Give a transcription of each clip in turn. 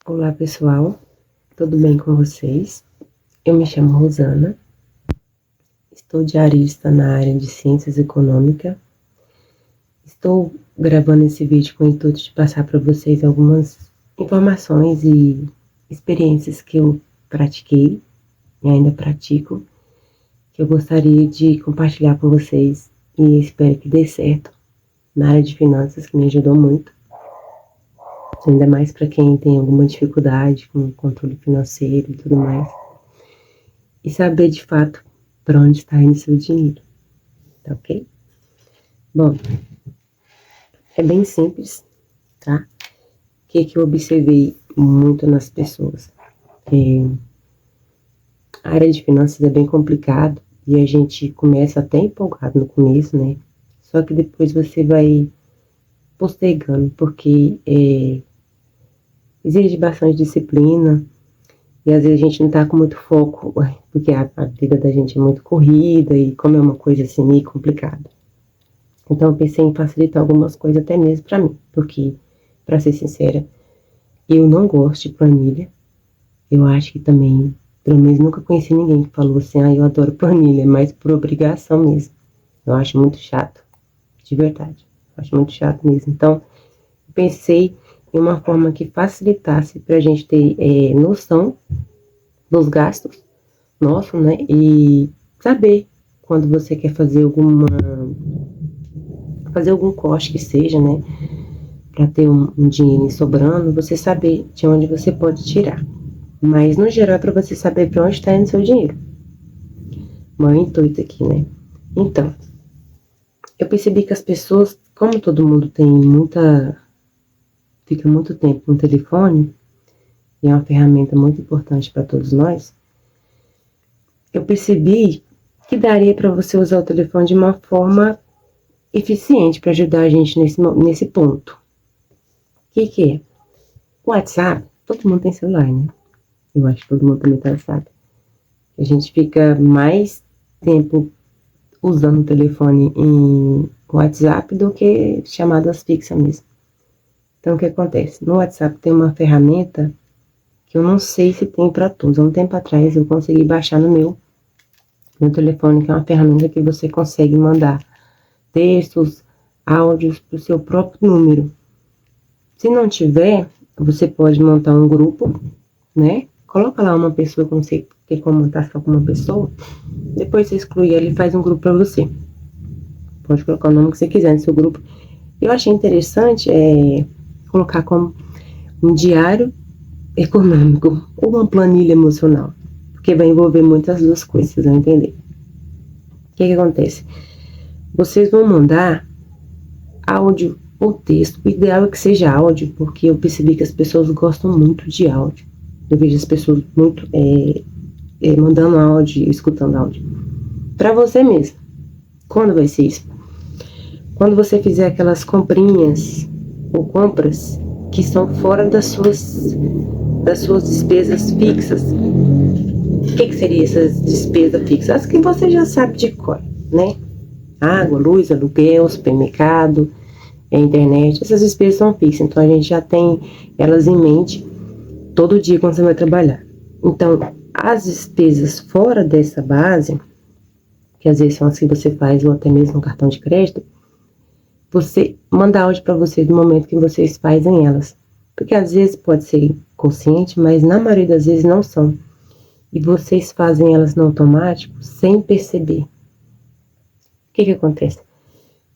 Olá pessoal, tudo bem com vocês? Eu me chamo Rosana, estou diarista na área de Ciências Econômicas. Estou gravando esse vídeo com o intuito de passar para vocês algumas informações e experiências que eu pratiquei e ainda pratico, que eu gostaria de compartilhar com vocês e espero que dê certo na área de finanças, que me ajudou muito. Ainda mais para quem tem alguma dificuldade com o controle financeiro e tudo mais. E saber de fato para onde está indo seu dinheiro, tá ok? Bom, é bem simples, tá? O que eu observei muito nas pessoas? A área de finanças é bem complicado e a gente começa até empolgado no começo, né? Só que depois você vai postergando, porque exige bastante disciplina e às vezes a gente não tá com muito foco, porque a vida da gente é muito corrida e como é uma coisa assim meio complicada. Então eu pensei em facilitar algumas coisas até mesmo para mim, porque, para ser sincera, eu não gosto de planilha. Eu acho que também, pelo menos nunca conheci ninguém que falou assim, eu adoro planilha, mas por obrigação mesmo. Eu acho muito chato, de verdade. Eu acho muito chato mesmo. Então, pensei em uma forma que facilitasse para a gente ter noção dos gastos nossos, né? E saber quando você quer fazer algum corte que seja, né? Para ter um dinheiro sobrando, você saber de onde você pode tirar. Mas, no geral, é para você saber para onde está indo seu dinheiro. Meu intuito aqui, né? Então, eu percebi que as pessoas, como todo mundo fica muito tempo no telefone, e é uma ferramenta muito importante para todos nós, eu percebi que daria para você usar o telefone de uma forma eficiente para ajudar a gente nesse ponto. O que é? O WhatsApp, todo mundo tem celular, né? Eu acho que todo mundo também tem WhatsApp. A gente fica mais tempo usando o telefone em WhatsApp do que chamadas fixas mesmo. Então, o que acontece? No WhatsApp tem uma ferramenta que eu não sei se tem para todos. Há um tempo atrás eu consegui baixar no meu telefone, que é uma ferramenta que você consegue mandar textos, áudios para o seu próprio número. Se não tiver, você pode montar um grupo, né? Coloca lá uma pessoa que você quer montar só com uma pessoa. Depois você exclui ela e faz um grupo para você. Pode colocar o nome que você quiser no seu grupo. Eu achei interessante colocar como um diário econômico ou uma planilha emocional, porque vai envolver muitas duas coisas, vocês vão entender. O que acontece? Vocês vão mandar áudio ou texto. O ideal é que seja áudio, porque eu percebi que as pessoas gostam muito de áudio. Eu vejo as pessoas muito mandando áudio, escutando áudio. Para você mesmo. Quando vai ser isso? Quando você fizer aquelas comprinhas ou compras que estão fora das suas despesas fixas. O que seria essas despesas fixas? As que você já sabe de cor, né? Água, luz, aluguel, supermercado, internet, essas despesas são fixas, então a gente já tem elas em mente todo dia quando você vai trabalhar. Então, as despesas fora dessa base, que às vezes são as que você faz ou até mesmo no cartão de crédito, você manda áudio para você do momento que vocês fazem elas. Porque às vezes pode ser consciente, mas na maioria das vezes não são. E vocês fazem elas no automático sem perceber. O que acontece?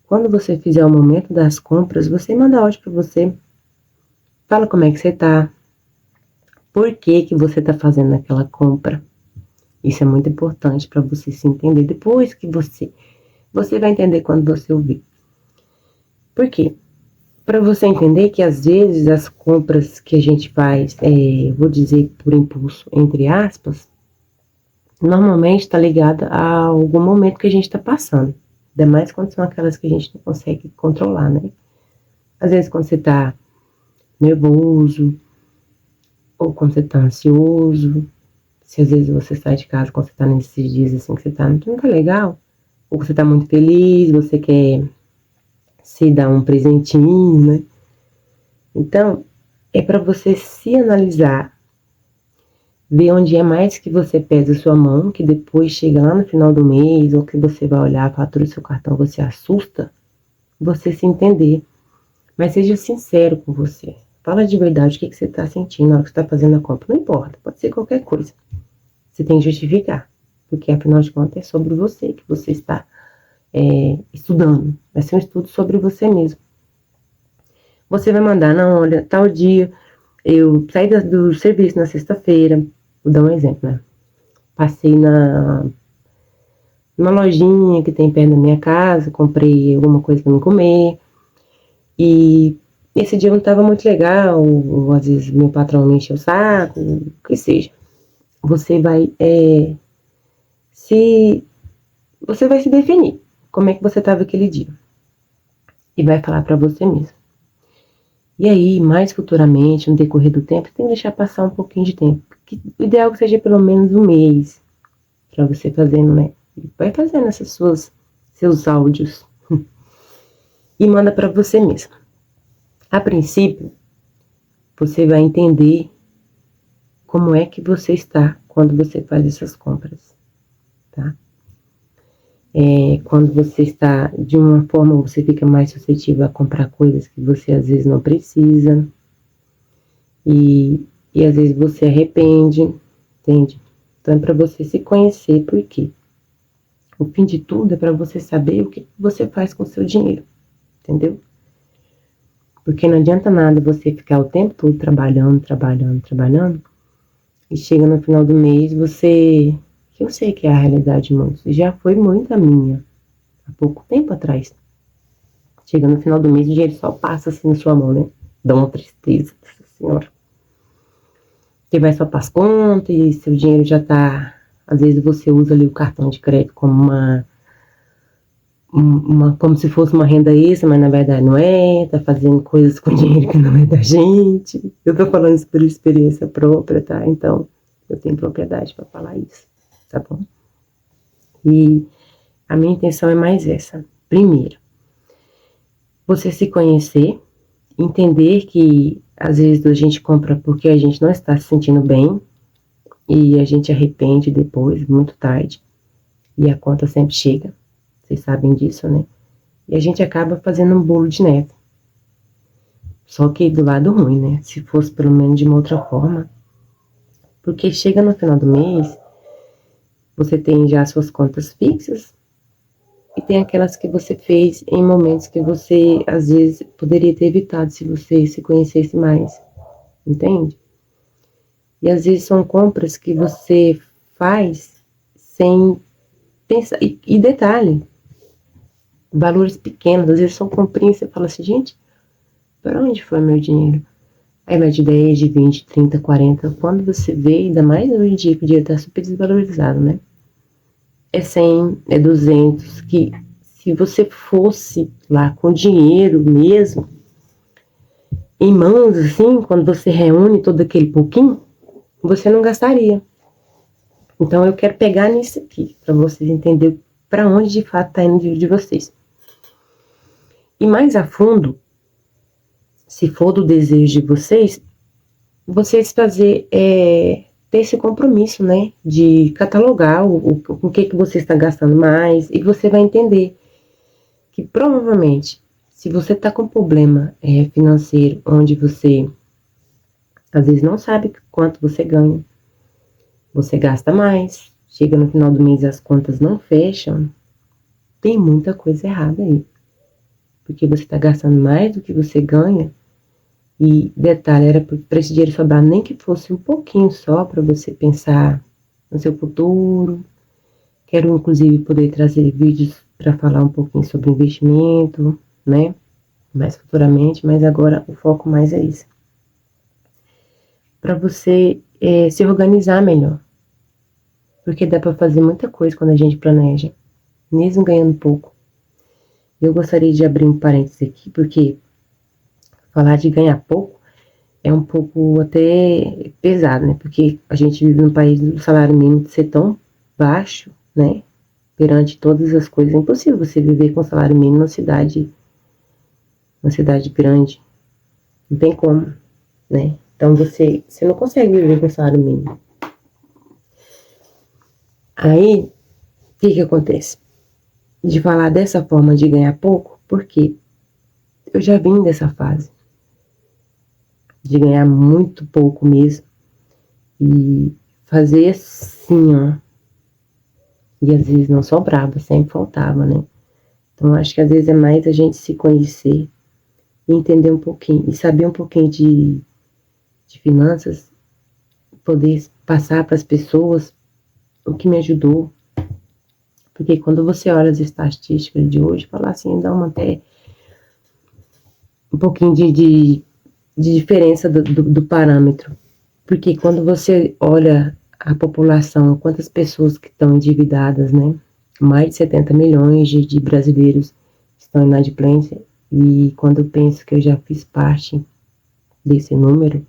Quando você fizer o momento das compras, você manda áudio para você. Fala como é que você tá. Por que você tá fazendo aquela compra. Isso é muito importante para você se entender. Depois que você vai entender quando você ouvir. Por quê? Para você entender que às vezes as compras que a gente faz, vou dizer por impulso, entre aspas, normalmente está ligada a algum momento que a gente está passando. Ainda mais quando são aquelas que a gente não consegue controlar, né? Às vezes quando você está nervoso, ou quando você está ansioso, se às vezes você sai de casa quando você está nesses dias assim que você não tá legal, ou você está muito feliz, você quer se dar um presentinho, né? Então, é para você se analisar, ver onde é mais que você pesa a sua mão, que depois chega lá no final do mês, ou que você vai olhar a fatura do seu cartão, você assusta, você se entender. Mas seja sincero com você. Fala de verdade o que você está sentindo na hora que você está fazendo a compra. Não importa, pode ser qualquer coisa. Você tem que justificar. Porque, afinal de contas, é sobre você que você está estudando. Vai ser um estudo sobre você mesmo. Você vai mandar, não, olha, tal dia, eu saí do serviço na sexta-feira. Vou dar um exemplo, né? Passei numa lojinha que tem perto da minha casa, comprei alguma coisa para me comer. E esse dia não estava muito legal, ou às vezes meu patrão me encheu o saco, o que seja. Você vai se definir como é que você estava aquele dia. E vai falar para você mesmo. E aí, mais futuramente, no decorrer do tempo, tem que deixar passar um pouquinho de tempo. O ideal é que seja pelo menos um mês para você fazendo, né? Vai fazendo seus áudios e manda para você mesmo. A princípio, você vai entender como é que você está quando você faz essas compras, tá? Quando você está de uma forma, você fica mais suscetível a comprar coisas que você às vezes não precisa e às vezes você arrepende, entende? Então é para você se conhecer, por quê? O fim de tudo é para você saber o que você faz com o seu dinheiro, entendeu? Porque não adianta nada você ficar o tempo todo trabalhando, e chega no final do mês que eu sei que é a realidade, muitos, já foi muito a minha, há pouco tempo atrás. Chega no final do mês, o dinheiro só passa assim na sua mão, né? Dá uma tristeza, nossa senhora. Você vai só para as contas e seu dinheiro já tá... Às vezes você usa ali o cartão de crédito como como se fosse uma renda extra, mas na verdade não é, tá fazendo coisas com dinheiro que não é da gente. Eu tô falando isso por experiência própria, tá? Então, eu tenho propriedade para falar isso, tá bom? E a minha intenção é mais essa. Primeiro, você se conhecer, entender que às vezes a gente compra porque a gente não está se sentindo bem e a gente arrepende depois, muito tarde, e a conta sempre chega. Vocês sabem disso, né? E a gente acaba fazendo um bolo de neve. Só que do lado ruim, né? Se fosse pelo menos de uma outra forma. Porque chega no final do mês, você tem já as suas contas fixas e tem aquelas que você fez em momentos que você, às vezes, poderia ter evitado se você se conhecesse mais. Entende? E às vezes são compras que você faz sem pensar. E detalhe, valores pequenos, às vezes são comprinhas, você fala assim, gente, para onde foi meu dinheiro? Aí vai de 10, de 20, 30, 40, quando você vê, ainda mais hoje em dia que o dinheiro tá super desvalorizado, né? É 100, é 200, que se você fosse lá com dinheiro mesmo, em mãos assim, quando você reúne todo aquele pouquinho, você não gastaria. Então eu quero pegar nisso aqui, para vocês entenderem para onde de fato tá indo o dinheiro de vocês. E mais a fundo, se for do desejo de vocês ter esse compromisso, né, de catalogar o que você está gastando mais, e você vai entender que provavelmente, se você está com problema financeiro, onde você às vezes não sabe quanto você ganha, você gasta mais, chega no final do mês e as contas não fecham, tem muita coisa errada aí. Porque você está gastando mais do que você ganha. E detalhe, era para esse dinheiro sobrar nem que fosse um pouquinho só para você pensar no seu futuro. Quero inclusive poder trazer vídeos para falar um pouquinho sobre investimento, né? Mais futuramente, mas agora o foco mais é isso. Para você se organizar melhor. Porque dá para fazer muita coisa quando a gente planeja, mesmo ganhando pouco. Eu gostaria de abrir um parênteses aqui, porque falar de ganhar pouco é um pouco até pesado, né? Porque a gente vive num país do salário mínimo ser tão baixo, né? Perante todas as coisas. É impossível você viver com salário mínimo numa cidade grande. Não tem como. né? Então você não consegue viver com salário mínimo. Aí, o que acontece? De falar dessa forma de ganhar pouco, porque eu já vim dessa fase de ganhar muito pouco mesmo e fazer assim, ó. E às vezes não sobrava, sempre faltava, né? Então acho que às vezes é mais a gente se conhecer e entender um pouquinho e saber um pouquinho de finanças, poder passar para as pessoas o que me ajudou. Porque quando você olha as estatísticas de hoje, falar assim, dá uma até um pouquinho de diferença do parâmetro. Porque quando você olha a população, quantas pessoas que estão endividadas, né? Mais de 70 milhões de brasileiros estão inadimplência. E quando eu penso que eu já fiz parte desse número,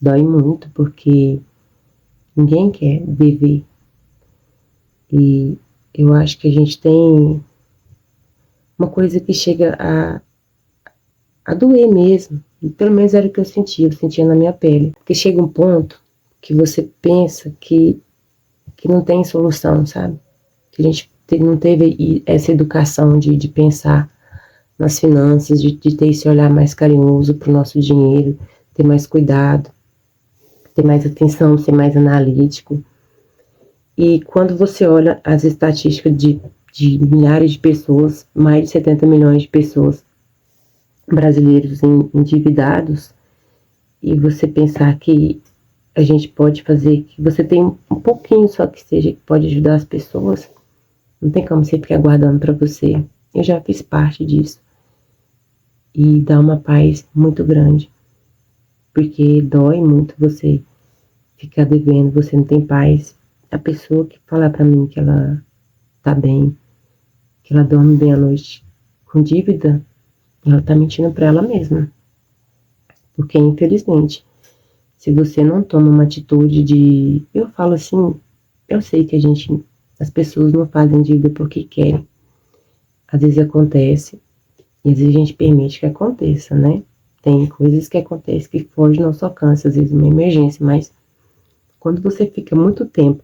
dói muito, porque ninguém quer dever. E eu acho que a gente tem uma coisa que chega a doer mesmo. E pelo menos era o que eu sentia na minha pele. Porque chega um ponto que você pensa que não tem solução, sabe? Que a gente não teve essa educação de pensar nas finanças, de ter esse olhar mais carinhoso para o nosso dinheiro, ter mais cuidado, ter mais atenção, ser mais analítico. E quando você olha as estatísticas de milhares de pessoas, mais de 70 milhões de pessoas brasileiros endividados, e você pensar que a gente pode fazer, que você tem um pouquinho só que seja, que pode ajudar as pessoas, não tem como você ficar guardando para você. Eu já fiz parte disso. E dá uma paz muito grande. Porque dói muito você ficar devendo, você não tem paz. A pessoa que fala para mim que ela tá bem, que ela dorme bem à noite com dívida, ela tá mentindo para ela mesma. Porque, infelizmente, se você não toma uma atitude de... Eu falo assim, eu sei que as pessoas não fazem dívida porque querem. Às vezes acontece, e às vezes a gente permite que aconteça, né? Tem coisas que acontecem que fogem do nosso alcance, às vezes uma emergência, mas quando você fica muito tempo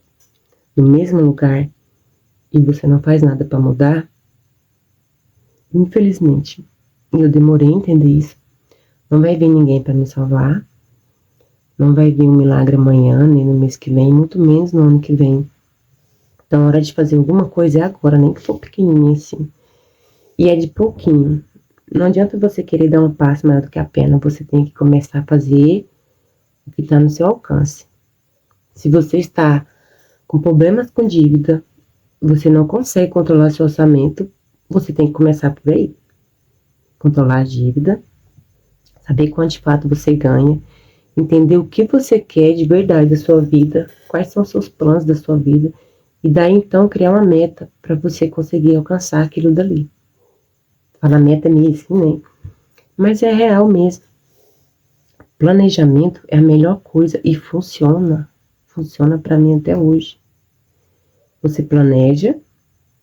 no mesmo lugar e você não faz nada para mudar, infelizmente, eu demorei a entender isso. Não vai vir ninguém para me salvar, não vai vir um milagre amanhã, nem no mês que vem, muito menos no ano que vem. Então, a hora de fazer alguma coisa é agora, nem que for pequenininho assim. E é de pouquinho. Não adianta você querer dar um passo maior do que a perna, você tem que começar a fazer o que está no seu alcance. Se você está com problemas com dívida, você não consegue controlar seu orçamento, você tem que começar por aí. Controlar a dívida, saber quanto de fato você ganha, entender o que você quer de verdade da sua vida, quais são os seus planos da sua vida, e daí então criar uma meta para você conseguir alcançar aquilo dali. Falar meta é meio assim, né? Mas é real mesmo. Planejamento é a melhor coisa e funciona. Funciona para mim até hoje. Você planeja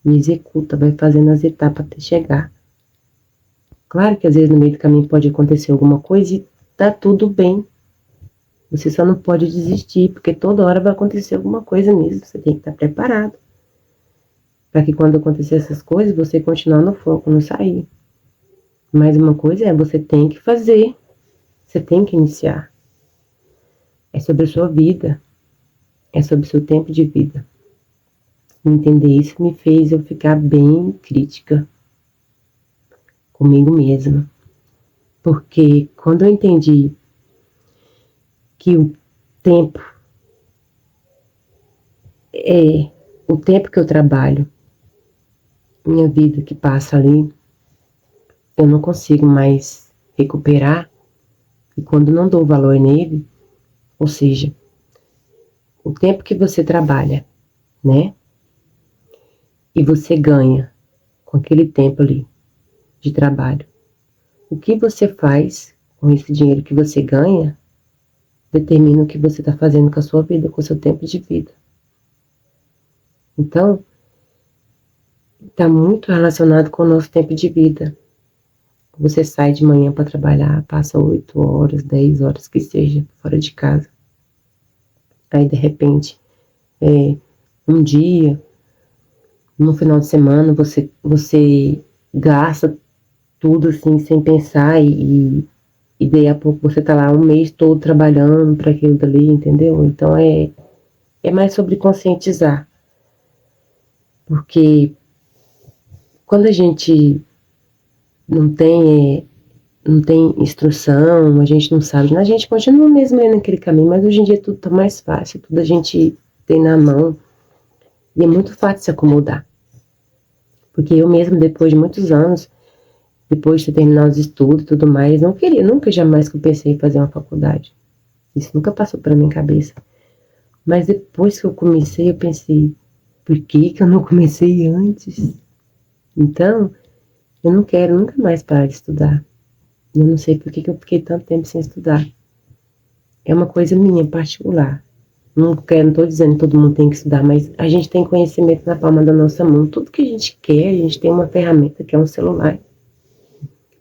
e executa, vai fazendo as etapas até chegar. Claro que às vezes no meio do caminho pode acontecer alguma coisa e tá tudo bem. Você só não pode desistir, porque toda hora vai acontecer alguma coisa mesmo. Você tem que estar preparado. Para que quando acontecer essas coisas, você continuar no foco, não sair. Mas uma coisa é, você tem que fazer. Você tem que iniciar. É sobre a sua vida. É sobre o seu tempo de vida. Entender isso me fez eu ficar bem crítica comigo mesma. Porque quando eu entendi que o tempo é o tempo que eu trabalho, minha vida que passa ali, eu não consigo mais recuperar. E quando não dou valor nele, ou seja, o tempo que você trabalha, né? E você ganha com aquele tempo ali de trabalho. O que você faz com esse dinheiro que você ganha determina o que você está fazendo com a sua vida, com o seu tempo de vida. Então, está muito relacionado com o nosso tempo de vida. Você sai de manhã para trabalhar, passa 8 horas, 10 horas que seja, fora de casa. Aí, de repente, um dia, no final de semana, você gasta tudo assim, sem pensar e daí a pouco você tá lá um mês todo trabalhando para aquilo dali, entendeu? Então é mais sobre conscientizar. Porque quando a gente não tem, não tem instrução, a gente não sabe, a gente continua mesmo aí naquele caminho, mas hoje em dia tudo tá mais fácil, tudo a gente tem na mão e é muito fácil se acomodar. Porque eu mesmo, depois de muitos anos, depois de ter terminado os estudos e tudo mais, não queria, nunca jamais que eu pensei em fazer uma faculdade. Isso nunca passou pela minha cabeça. Mas depois que eu comecei, eu pensei, por que eu não comecei antes? Então, eu não quero nunca mais parar de estudar. Eu não sei por que eu fiquei tanto tempo sem estudar. É uma coisa minha, particular. Não estou dizendo que todo mundo tem que estudar, mas a gente tem conhecimento na palma da nossa mão. Tudo que a gente quer, a gente tem uma ferramenta que é um celular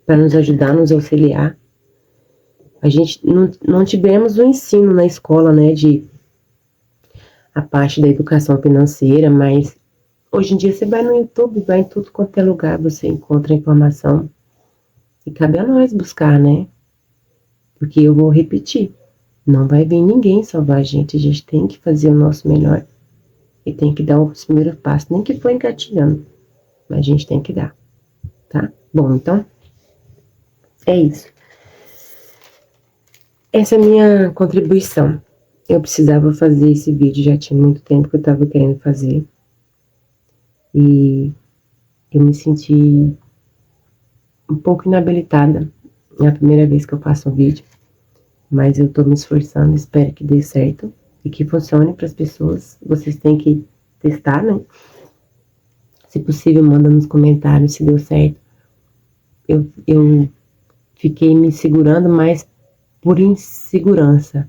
para nos ajudar, nos auxiliar. A gente não tivemos o ensino na escola, né, de a parte da educação financeira, mas hoje em dia você vai no YouTube, vai em tudo quanto é lugar, você encontra informação. E cabe a nós buscar, né? Porque eu vou repetir, não vai vir ninguém salvar a gente tem que fazer o nosso melhor. E tem que dar os primeiros passos, nem que for engatilhando, mas a gente tem que dar, tá? Bom, então, é isso. Essa é a minha contribuição. Eu precisava fazer esse vídeo, já tinha muito tempo que eu estava querendo fazer. E eu me senti um pouco inabilitada. É a primeira vez que eu faço um vídeo. Mas eu tô me esforçando, espero que dê certo. E que funcione para as pessoas. Vocês têm que testar, né? Se possível, manda nos comentários se deu certo. Eu fiquei me segurando mais por insegurança.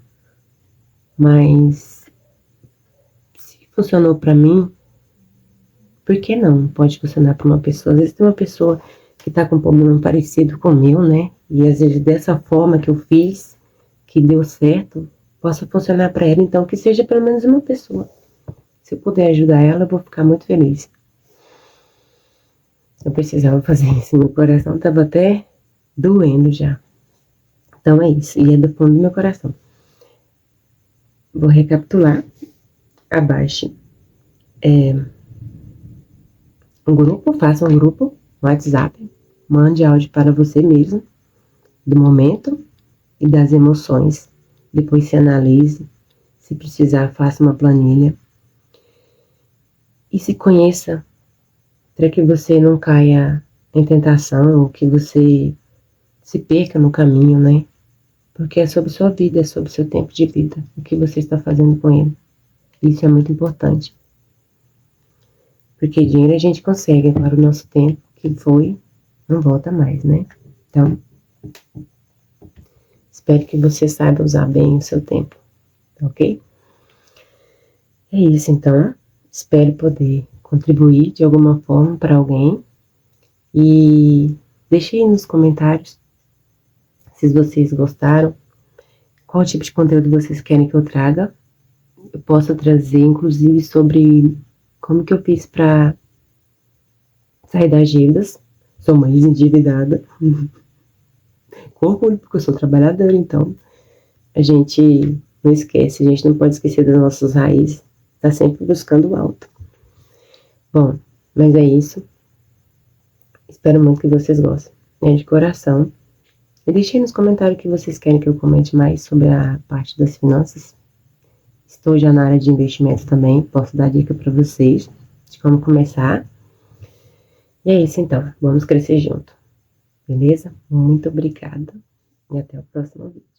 Mas se funcionou para mim, por que não? Pode funcionar para uma pessoa. Às vezes tem uma pessoa que tá com um problema parecido com o meu, né? E às vezes dessa forma que eu fiz, que deu certo, possa funcionar para ela. Então que seja pelo menos uma pessoa. Se eu puder ajudar ela, eu vou ficar muito feliz. Eu precisava fazer isso. Meu coração tava até doendo já. Então é isso. E é do fundo do meu coração. Vou recapitular. Abaixo. Um grupo, faça um grupo no WhatsApp. Mande áudio para você mesmo. Do momento e das emoções. Depois se analise. Se precisar, faça uma planilha. E se conheça. Para que você não caia em tentação. Ou que você se perca no caminho, né? Porque é sobre sua vida, é sobre seu tempo de vida. O que você está fazendo com ele. Isso é muito importante. Porque dinheiro a gente consegue, agora o nosso tempo que foi, não volta mais, né? Então, espero que você saiba usar bem o seu tempo, ok? É isso, então. Espero poder contribuir de alguma forma para alguém. E deixe aí nos comentários se vocês gostaram, qual tipo de conteúdo vocês querem que eu traga. Eu posso trazer, inclusive, sobre como que eu fiz para sair das dívidas. Sou uma endividada. Com orgulho, porque eu sou trabalhadora, então a gente não esquece, a gente não pode esquecer das nossas raízes. Tá sempre buscando o alto. Bom, mas é isso. Espero muito que vocês gostem. De coração. E deixem nos comentários o que vocês querem que eu comente mais sobre a parte das finanças. Estou já na área de investimentos também. Posso dar dica para vocês de como começar. E é isso então. Vamos crescer junto. Beleza? Muito obrigada. E até o próximo vídeo.